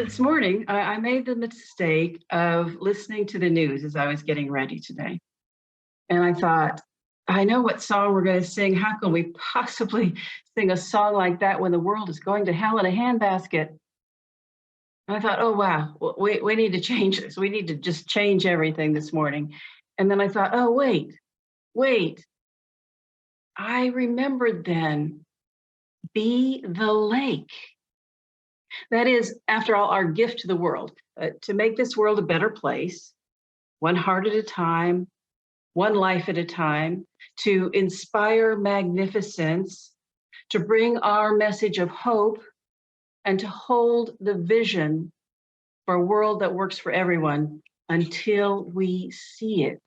This morning, I made the mistake of listening to the news as I was getting ready today. And I thought, I know what song we're going to sing. How can we possibly sing a song like that when the world is going to hell in a handbasket? And I thought, oh, wow, we need to change this. We need to just change everything this morning. And then I thought, oh, wait. I remembered then, be the lake. That is, after all, our gift to the world, to make this world a better place, one heart at a time, one life at a time, to inspire magnificence, to bring our message of hope, and to hold the vision for a world that works for everyone until we see it.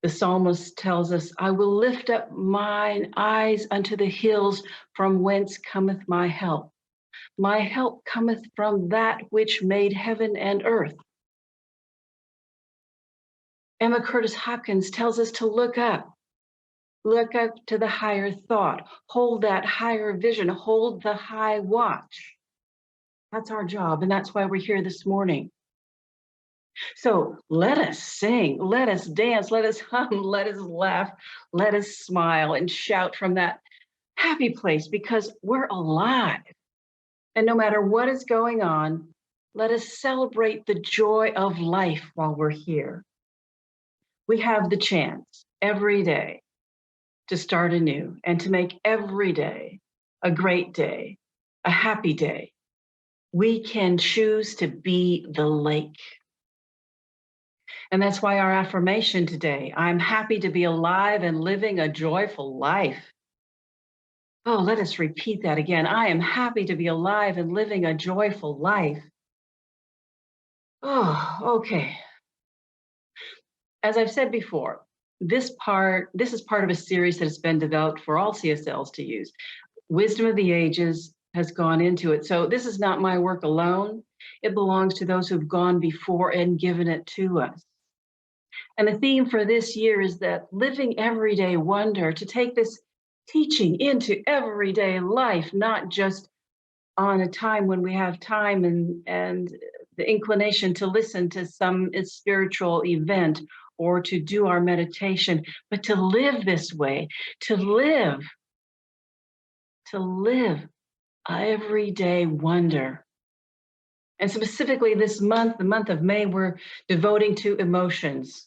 The psalmist tells us, I will lift up mine eyes unto the hills from whence cometh my help. My help cometh from that which made heaven and earth. Emma Curtis Hopkins tells us to look up to the higher thought, hold that higher vision, hold the high watch. That's our job, and that's why we're here this morning. So let us sing, let us dance, let us hum, let us laugh, let us smile and shout from that happy place because we're alive. And no matter what is going on, let us celebrate the joy of life while we're here. We have the chance every day to start anew and to make every day a great day, a happy day. We can choose to be the lake. And that's why our affirmation today, I'm happy to be alive and living a joyful life. Oh, let us repeat that again. I am happy to be alive and living a joyful life. Oh, okay. As I've said before, this is part of a series that has been developed for all CSLs to use. Wisdom of the Ages has gone into it. So this is not my work alone. It belongs to those who've gone before and given it to us. And the theme for this year is that living everyday wonder, to take this teaching into everyday life, not just on a time when we have time and the inclination to listen to some spiritual event or to do our meditation, but to live this way, to live everyday wonder. And specifically this month, the month of May, we're devoting to emotions.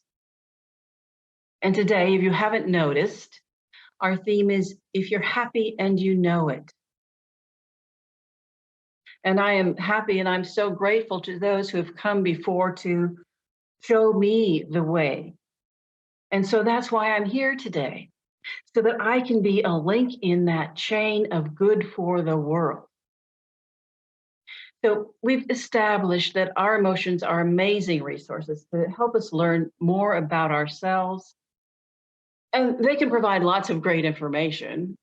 And today, if you haven't noticed, our theme is if you're happy and you know it. And I am happy and I'm so grateful to those who have come before to show me the way. And so that's why I'm here today, so that I can be a link in that chain of good for the world. So we've established that our emotions are amazing resources that help us learn more about ourselves. And they can provide lots of great information.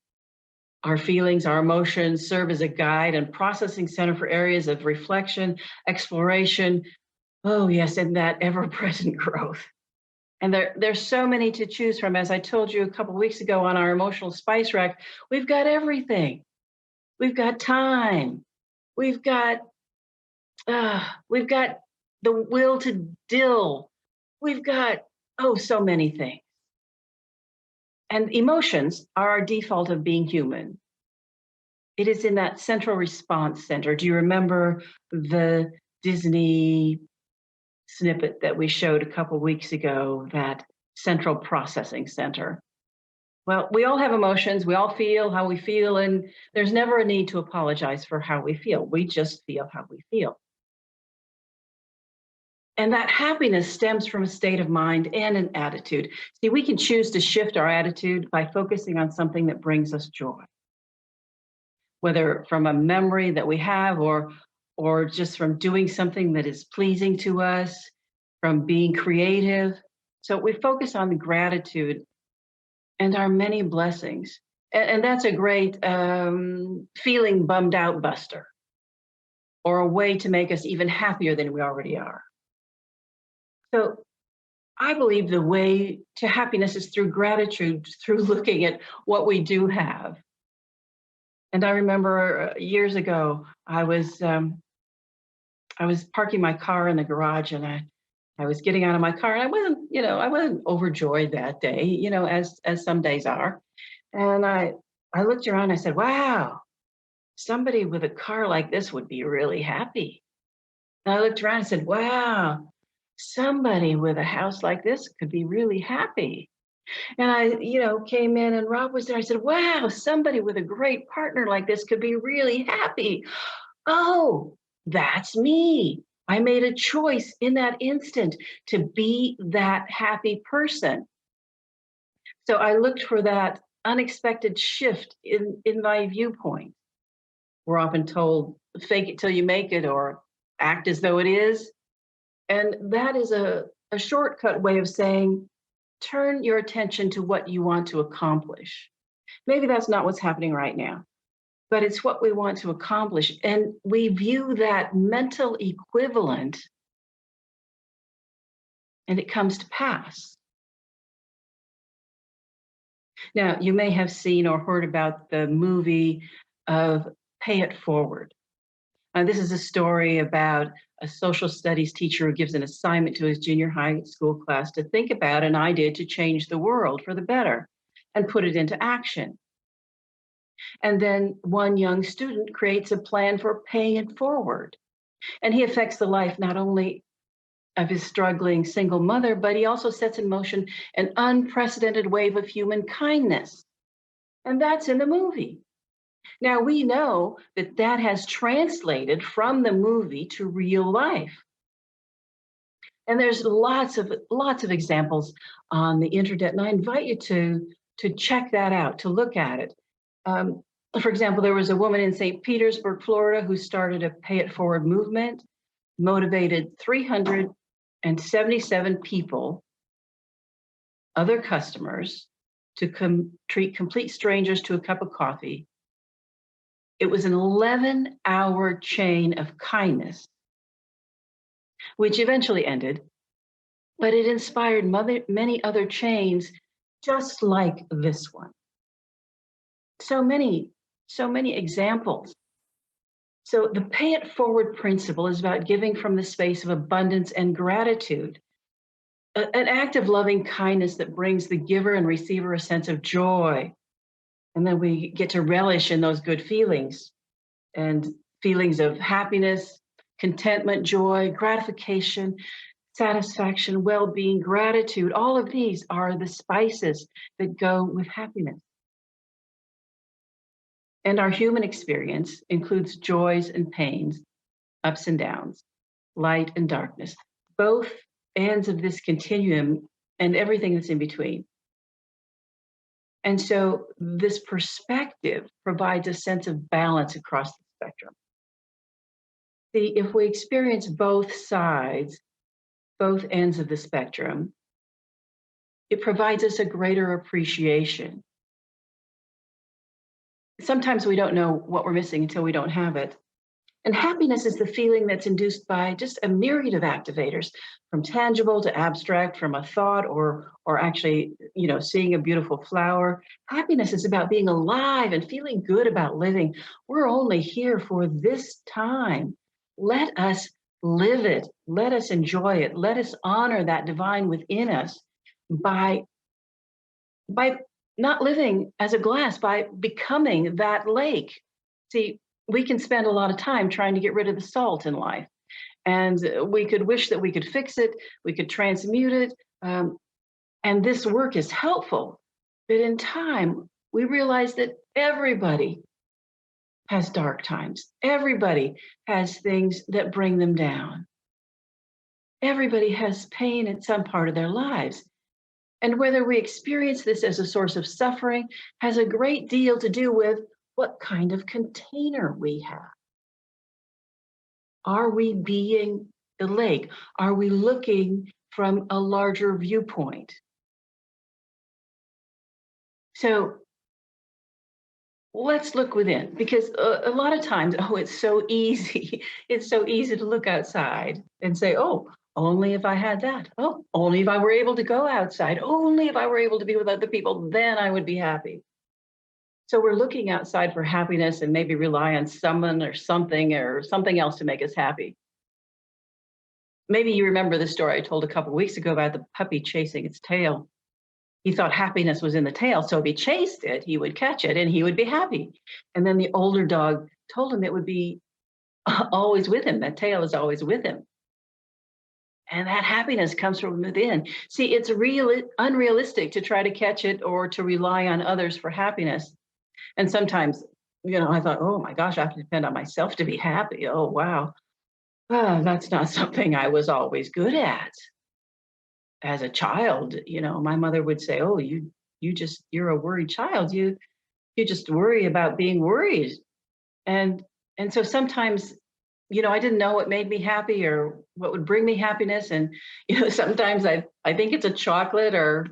Our feelings, our emotions serve as a guide and processing center for areas of reflection, exploration. Oh, yes, and that ever-present growth. And there's so many to choose from. As I told you a couple of weeks ago on our emotional spice rack, we've got everything. We've got time. We've got the will to dill. We've got, oh, so many things. And emotions are our default of being human. It is in that central response center. Do you remember the Disney snippet that we showed a couple weeks ago, that central processing center? Well, we all have emotions. We all feel how we feel, and there's never a need to apologize for how we feel. We just feel how we feel. And that happiness stems from a state of mind and an attitude. See, we can choose to shift our attitude by focusing on something that brings us joy, whether from a memory that we have or just from doing something that is pleasing to us, from being creative. So we focus on the gratitude and our many blessings. And that's a great feeling bummed out buster, or a way to make us even happier than we already are. So I believe the way to happiness is through gratitude, through looking at what we do have. And I remember years ago, I was parking my car in the garage, and I was getting out of my car, and I wasn't overjoyed that day, as some days are. And I looked around, I said, wow, somebody with a car like this would be really happy. And I looked around and said, wow, somebody with a house like this could be really happy. And I, came in and Rob was there. I said, wow, somebody with a great partner like this could be really happy. Oh, that's me. I made a choice in that instant to be that happy person. So I looked for that unexpected shift in my viewpoint. We're often told, fake it till you make it or act as though it is. And that is a shortcut way of saying, turn your attention to what you want to accomplish. Maybe that's not what's happening right now, but it's what we want to accomplish. And we view that mental equivalent and it comes to pass. Now, you may have seen or heard about the movie of Pay It Forward. This is a story about a social studies teacher who gives an assignment to his junior high school class to think about an idea to change the world for the better and put it into action. And then one young student creates a plan for paying it forward. And he affects the life not only of his struggling single mother, but he also sets in motion an unprecedented wave of human kindness. And that's in the movie. Now we know that that has translated from the movie to real life. And there's lots of examples on the internet, and I invite you to check that out, to look at it. For example, there was a woman in St. Petersburg, Florida, who started a Pay It Forward movement, motivated 377 people, other customers, to treat complete strangers to a cup of coffee. It was an 11-hour chain of kindness, which eventually ended, but it inspired many other chains just like this one. So many examples. So the Pay It Forward principle is about giving from the space of abundance and gratitude, an act of loving kindness that brings the giver and receiver a sense of joy. And then we get to relish in those good feelings and feelings of happiness, contentment, joy, gratification, satisfaction, well-being, gratitude. All of these are the spices that go with happiness. And our human experience includes joys and pains, ups and downs, light and darkness, both ends of this continuum and everything that's in between. And so this perspective provides a sense of balance across the spectrum. See, if we experience both sides, both ends of the spectrum, it provides us a greater appreciation. Sometimes we don't know what we're missing until we don't have it. And happiness is the feeling that's induced by just a myriad of activators, from tangible to abstract, from a thought or actually, seeing a beautiful flower. Happiness is about being alive and feeling good about living. We're only here for this time. Let us live it. Let us enjoy it. Let us honor that divine within us by not living as a glass, by becoming that lake. See, we can spend a lot of time trying to get rid of the salt in life. And we could wish that we could fix it, we could transmute it. And this work is helpful. But in time, we realize that everybody has dark times. Everybody has things that bring them down. Everybody has pain in some part of their lives. And whether we experience this as a source of suffering has a great deal to do with what kind of container we have. Are we being the lake? Are we looking from a larger viewpoint? So let's look within, because a lot of times, it's so easy. It's so easy to look outside and say, only if I had that. Oh, only if I were able to go outside. Only if I were able to be with other people, then I would be happy. So we're looking outside for happiness and maybe rely on someone or something else to make us happy. Maybe you remember the story I told a couple weeks ago about the puppy chasing its tail. He thought happiness was in the tail, so if he chased it, he would catch it and he would be happy. And then the older dog told him it would be always with him. That tail is always with him. And that happiness comes from within. See, it's unrealistic to try to catch it or to rely on others for happiness. And sometimes, I thought, oh my gosh, I have to depend on myself to be happy. Oh, wow. That's not something I was always good at. As a child, my mother would say, "Oh, you're a worried child. You just worry about being worried." And so sometimes, I didn't know what made me happy or what would bring me happiness. And, sometimes I think it's a chocolate or,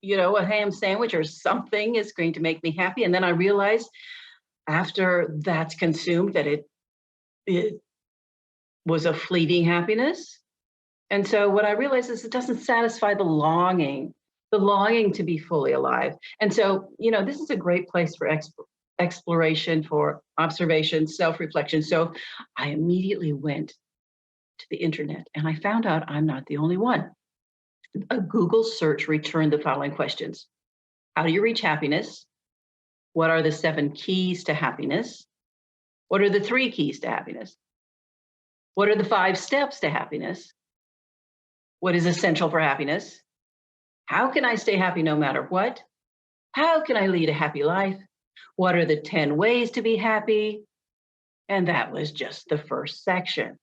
a ham sandwich or something is going to make me happy. And then I realized after that's consumed that it was a fleeting happiness. And so what I realized is it doesn't satisfy the longing to be fully alive. And so, this is a great place for exploration, for observation, self-reflection. So I immediately went to the internet and I found out I'm not the only one. A Google search returned the following questions. How do you reach happiness? What are the 7 keys to happiness? What are the 3 keys to happiness? What are the 5 steps to happiness? What is essential for happiness? How can I stay happy no matter what? How can I lead a happy life? What are the 10 ways to be happy? And that was just the first section.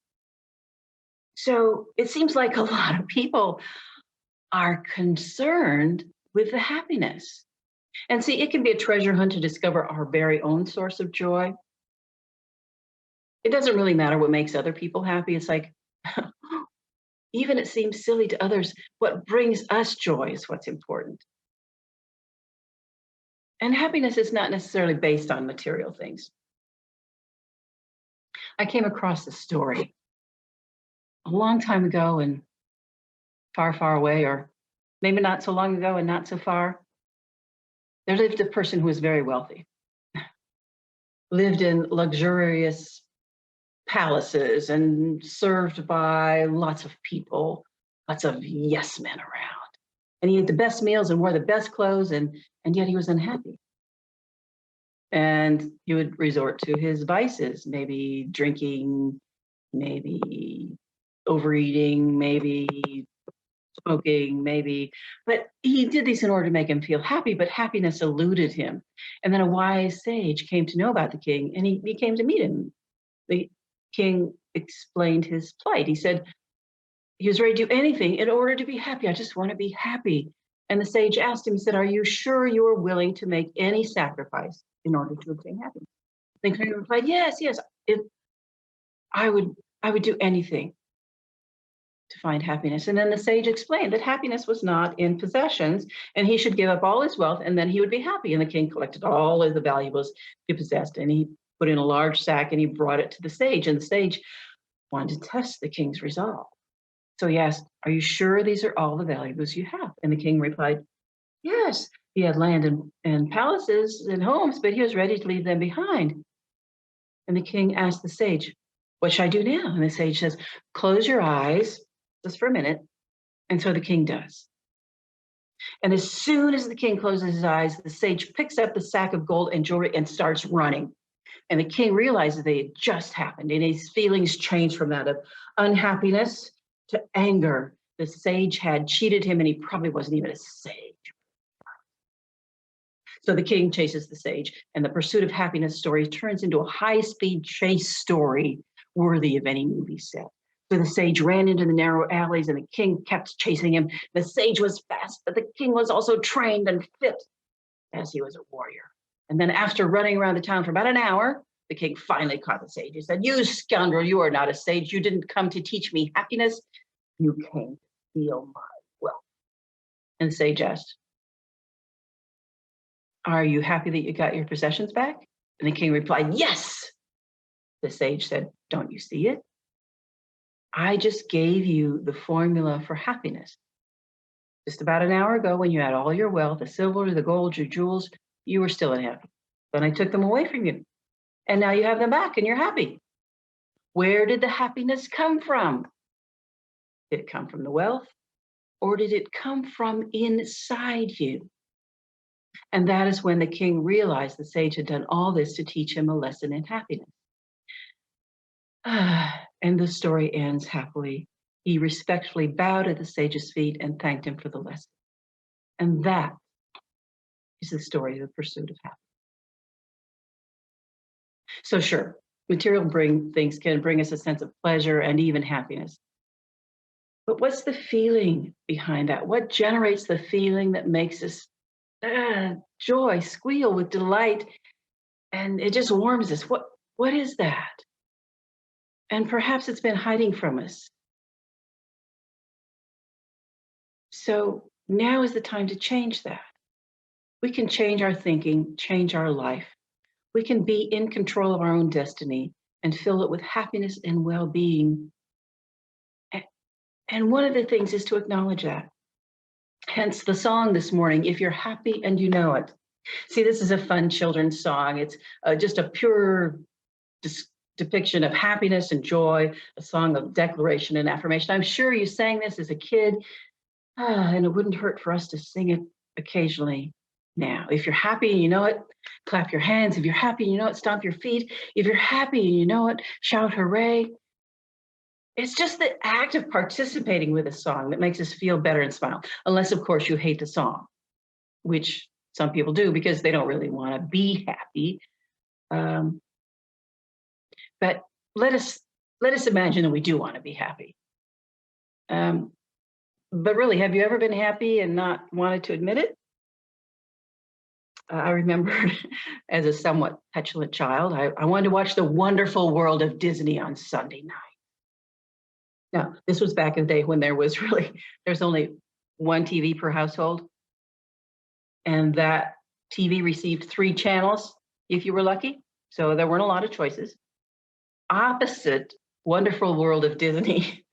So it seems like a lot of people are concerned with the happiness. And see, it can be a treasure hunt to discover our very own source of joy. It doesn't really matter what makes other people happy. It's like, even it seems silly to others, what brings us joy is what's important. And happiness is not necessarily based on material things. I came across a story a long time ago and far, far away, or maybe not so long ago and not so far. There lived a person who was very wealthy, lived in luxurious palaces and served by lots of people, lots of yes men around. And he ate the best meals and wore the best clothes, and yet he was unhappy. And he would resort to his vices, maybe drinking, maybe overeating, maybe smoking, but he did these in order to make him feel happy, but happiness eluded him. And then a wise sage came to know about the king, and he came to meet him. The king explained his plight. He said he was ready to do anything in order to be happy. I just want to be happy. And the sage asked him, he said, are you sure you are willing to make any sacrifice in order to obtain happiness? The king replied, yes, I would do anything to find happiness. And then the sage explained that happiness was not in possessions, and he should give up all his wealth, and then he would be happy. And the king collected all of the valuables he possessed, and he put in a large sack, and he brought it to the sage. And the sage wanted to test the king's resolve. So he asked, are you sure these are all the valuables you have? And the king replied, yes. He had land and palaces and homes, but he was ready to leave them behind. And the king asked the sage, what should I do now? And the sage says, close your eyes just for a minute. And so the king does. And as soon as the king closes his eyes, the sage picks up the sack of gold and jewelry and starts running. And the king realizes they had just happened, and his feelings changed from that of unhappiness to anger. The sage had cheated him, and he probably wasn't even a sage. So the king chases the sage, and the pursuit of happiness story turns into a high-speed chase story worthy of any movie set. So the sage ran into the narrow alleys, and the king kept chasing him. The sage was fast, but the king was also trained and fit, as he was a warrior. And then after running around the town for about an hour, the king finally caught the sage. He said, you scoundrel, you are not a sage. You didn't come to teach me happiness. You came to steal my wealth. And the sage asked, are you happy that you got your possessions back? And the king replied, yes. The sage said, don't you see it? I just gave you the formula for happiness. Just about an hour ago, when you had all your wealth, the silver, the gold, your jewels, you were still unhappy. Then I took them away from you. And now you have them back and you're happy. Where did the happiness come from? Did it come from the wealth or did it come from inside you? And that is when the king realized the sage had done all this to teach him a lesson in happiness. And the story ends happily. He respectfully bowed at the sage's feet and thanked him for the lesson. And that is the story of the pursuit of happiness. So sure, material things can bring us a sense of pleasure and even happiness. But what's the feeling behind that? What generates the feeling that makes us joy, squeal with delight, and it just warms us? What is that? And perhaps it's been hiding from us. So now is the time to change that. We can change our thinking, change our life. We can be in control of our own destiny and fill it with happiness and well-being. And one of the things is to acknowledge that. Hence the song this morning, If You're Happy and You Know It. See, this is a fun children's song. It's just a pure depiction of happiness and joy, a song of declaration and affirmation. I'm sure you sang this as a kid, and it wouldn't hurt for us to sing it occasionally now. If you're happy and you know it, clap your hands. If you're happy and you know it, stomp your feet. If you're happy and you know it, shout hooray. It's just the act of participating with a song that makes us feel better and smile. Unless, of course, you hate the song, which some people do because they don't really want to be happy. But let us imagine that we do want to be happy. But really, have you ever been happy and not wanted to admit it? I remember as a somewhat petulant child, I wanted to watch The Wonderful World of Disney on Sunday night. Now, this was back in the day when there's only one TV per household. And that TV received 3 channels if you were lucky. So there weren't a lot of choices. Opposite Wonderful World of Disney.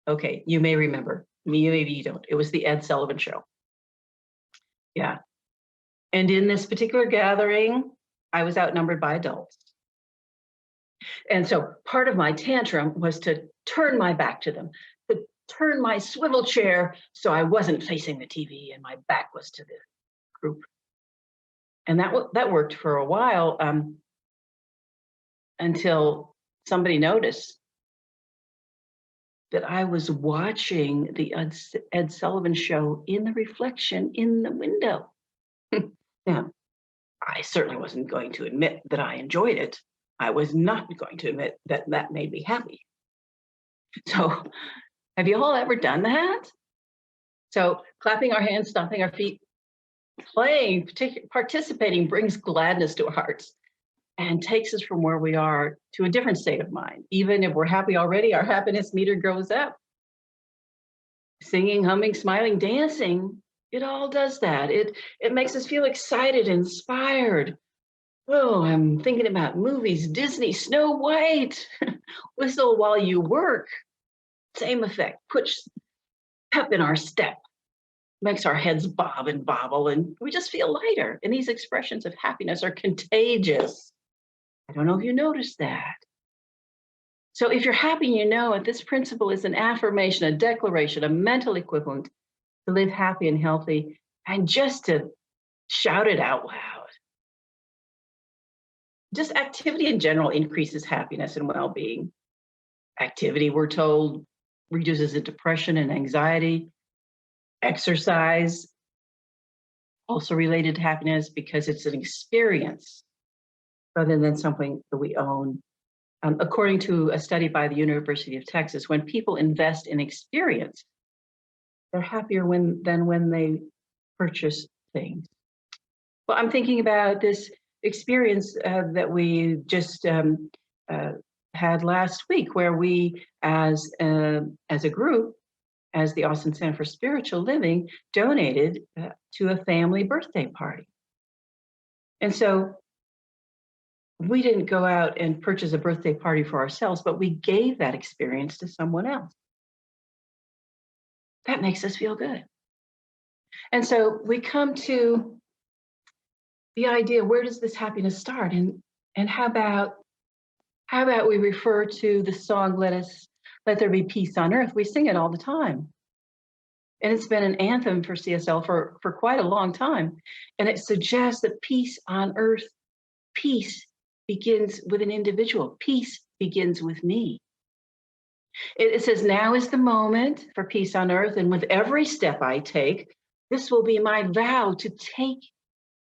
Okay, you may remember. Maybe you don't. It was the Ed Sullivan Show. Yeah. And in this particular gathering, I was outnumbered by adults. And so part of my tantrum was to turn my back to them, to turn my swivel chair so I wasn't facing the TV and my back was to the group. And that worked for a while until somebody noticed that I was watching the Ed Sullivan Show in the reflection in the window. Now, I certainly wasn't going to admit that I enjoyed it. I was not going to admit that that made me happy. So, have you all ever done that? So, clapping our hands, stomping our feet, playing, participating brings gladness to our hearts and takes us from where we are to a different state of mind. Even if we're happy already, our happiness meter goes up. Singing, humming, smiling, dancing, it all does that. It makes us feel excited, inspired. Oh, I'm thinking about movies, Disney, Snow White, whistle while you work. Same effect, puts pep in our step, makes our heads bob and bobble, and we just feel lighter. And these expressions of happiness are contagious. I don't know if you noticed that. So if you're happy, you know it. This principle is an affirmation, a declaration, a mental equivalent to live happy and healthy, and just to shout it out loud. Just activity in general increases happiness and well-being. Activity, we're told, reduces the depression and anxiety. Exercise, also related to happiness because it's an experience rather than something that we own. According to a study by the University of Texas, when people invest in experience, they're happier than when they purchase things. Well, I'm thinking about this experience that we just had last week, where we, as a group, as the Austin Center for Spiritual Living, donated to a family birthday party. And so we didn't go out and purchase a birthday party for ourselves, but we gave that experience to someone else. That makes us feel good. And so we come to the idea, where does this happiness start? And how about we refer to the song Let There Be Peace on Earth? We sing it all the time. And it's been an anthem for CSL for quite a long time. And it suggests that peace on earth, peace begins with an individual. Peace begins with me. It says, now is the moment for peace on earth. And with every step I take, this will be my vow to take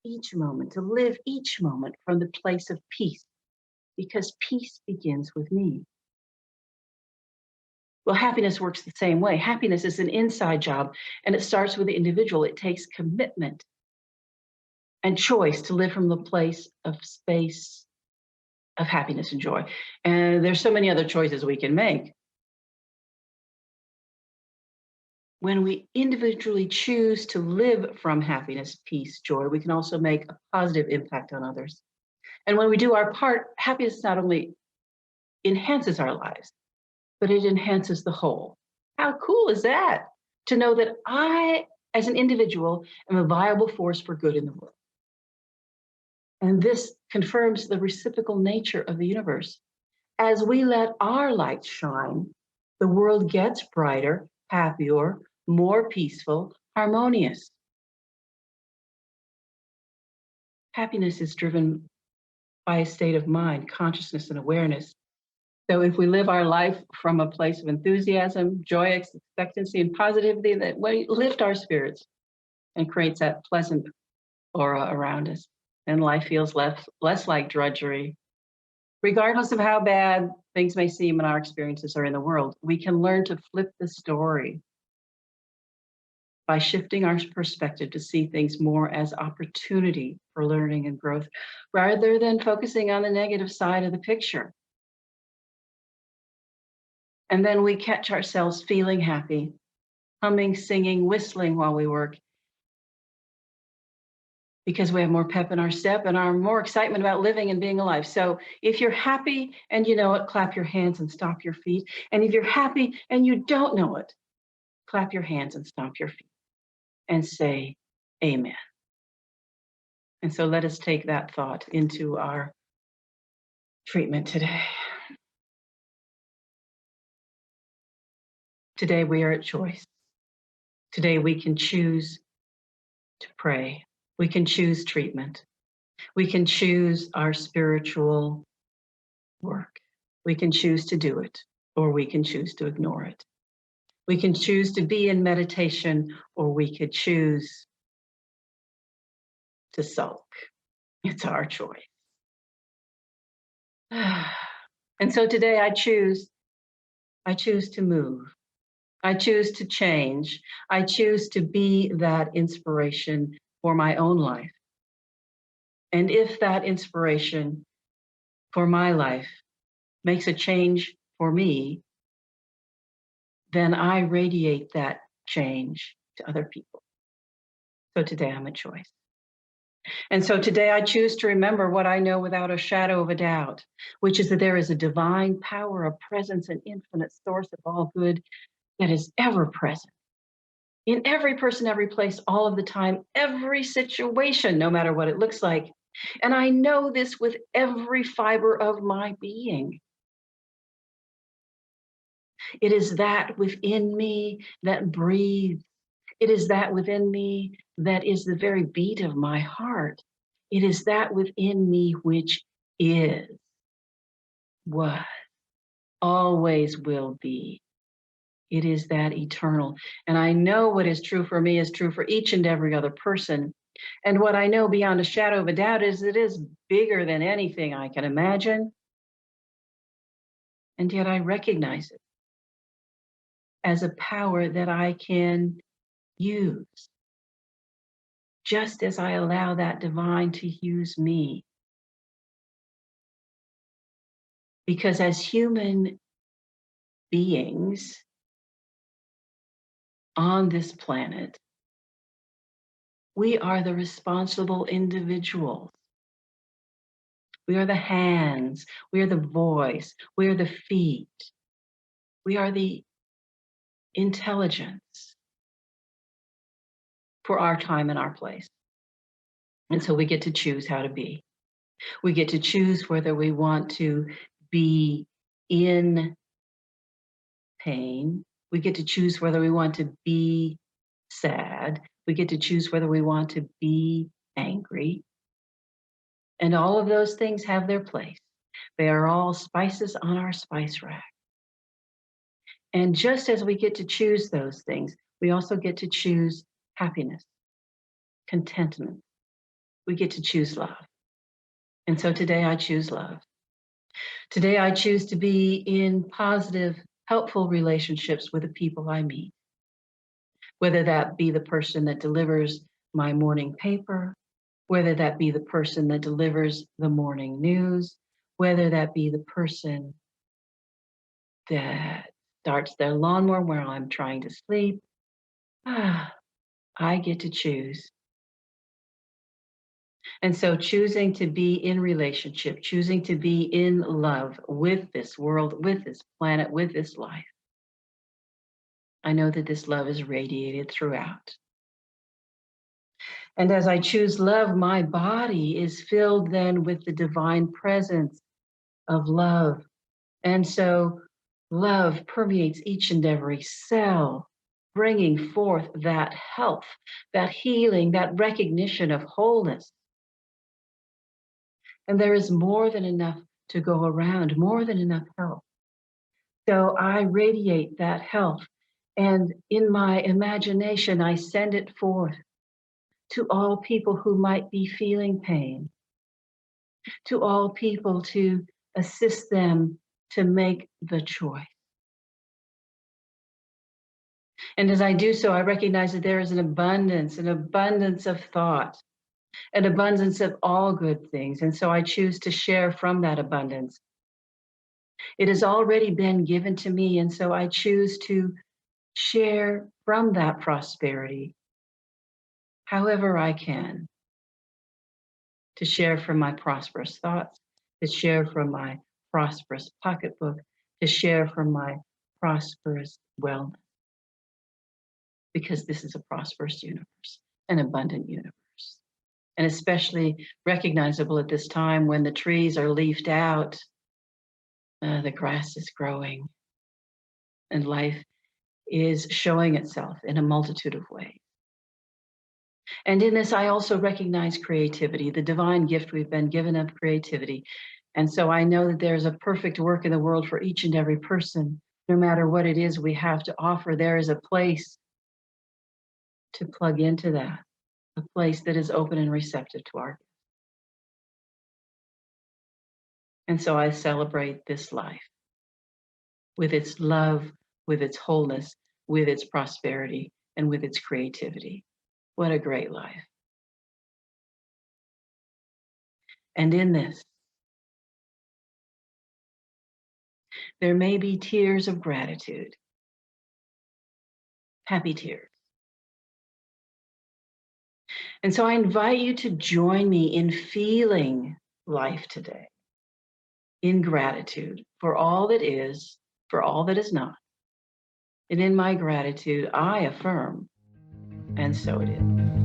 each moment, to live each moment from the place of peace, because peace begins with me. Well, happiness works the same way. Happiness is an inside job, and it starts with the individual. It takes commitment and choice to live from the place of space of happiness and joy. And there's so many other choices we can make. When we individually choose to live from happiness, peace, joy, we can also make a positive impact on others. And when we do our part, happiness not only enhances our lives, but it enhances the whole. How cool is that? To know that I, as an individual, am a viable force for good in the world. And this confirms the reciprocal nature of the universe. As we let our light shine, the world gets brighter, happier, more peaceful, harmonious. Happiness is driven by a state of mind, consciousness, and awareness. So if we live our life from a place of enthusiasm, joy, expectancy, and positivity, that we lift our spirits and creates that pleasant aura around us. And life feels less like drudgery. Regardless of how bad things may seem in our experiences or in the world, we can learn to flip the story by shifting our perspective to see things more as opportunity for learning and growth, rather than focusing on the negative side of the picture. And then we catch ourselves feeling happy, humming, singing, whistling while we work, because we have more pep in our step and our more excitement about living and being alive. So if you're happy and you know it, clap your hands and stomp your feet. And if you're happy and you don't know it, clap your hands and stomp your feet and say amen. And so let us take that thought into our treatment today. Today we are at choice. Today we can choose to pray. We can choose treatment. We can choose our spiritual work. We can choose to do it, or we can choose to ignore it. We can choose to be in meditation, or we could choose to sulk. It's our choice. And so today I choose to move. I choose to change. I choose to be that inspiration for my own life. And if that inspiration for my life makes a change for me, then I radiate that change to other people. So today I'm a choice. And so today I choose to remember what I know without a shadow of a doubt, which is that there is a divine power, a presence, an infinite source of all good that is ever present in every person, every place, all of the time, every situation, no matter what it looks like. And I know this with every fiber of my being. It is that within me that breathes. It is that within me that is the very beat of my heart. It is that within me which is, was, always will be. It is that eternal. And I know what is true for me is true for each and every other person. And what I know beyond a shadow of a doubt is it is bigger than anything I can imagine. And yet I recognize it as a power that I can use, just as I allow that divine to use me. Because as human beings on this planet, we are the responsible individuals. We are the hands, we are the voice, we are the feet, we are the intelligence for our time and our place. And so we get to choose how to be. We get to choose whether we want to be in pain. We get to choose whether we want to be sad. We get to choose whether we want to be angry. And all of those things have their place. They are all spices on our spice rack. And just as we get to choose those things, we also get to choose happiness, contentment. We get to choose love. And so today I choose love. Today I choose to be in positive, helpful relationships with the people I meet, whether that be the person that delivers my morning paper, whether that be the person that delivers the morning news, whether that be the person that starts their lawnmower while I'm trying to sleep. I get to choose. And so choosing to be in relationship, choosing to be in love with this world, with this planet, with this life, I know that this love is radiated throughout. And as I choose love, my body is filled then with the divine presence of love. And so love permeates each and every cell, bringing forth that health, that healing, that recognition of wholeness. And there is more than enough to go around, more than enough health. So I radiate that health. And in my imagination, I send it forth to all people who might be feeling pain, to all people to assist them to make the choice. And as I do so, I recognize that there is an abundance of thought, an abundance of all good things. And so I choose to share from that abundance. It has already been given to me, and so I choose to share from that prosperity however I can, to share from my prosperous thoughts, to share from my prosperous pocketbook, to share from my prosperous wellness. Because this is a prosperous universe, an abundant universe. And especially recognizable at this time when the trees are leafed out, the grass is growing, and life is showing itself in a multitude of ways. And in this, I also recognize creativity, the divine gift we've been given of creativity. And so I know that there's a perfect work in the world for each and every person. No matter what it is we have to offer, there is a place to plug into that, a place that is open and receptive to our. And so I celebrate this life with its love, with its wholeness, with its prosperity, and with its creativity. What a great life. And in this, there may be tears of gratitude, happy tears. And so I invite you to join me in feeling life today, in gratitude for all that is, for all that is not. And in my gratitude, I affirm, and so it is.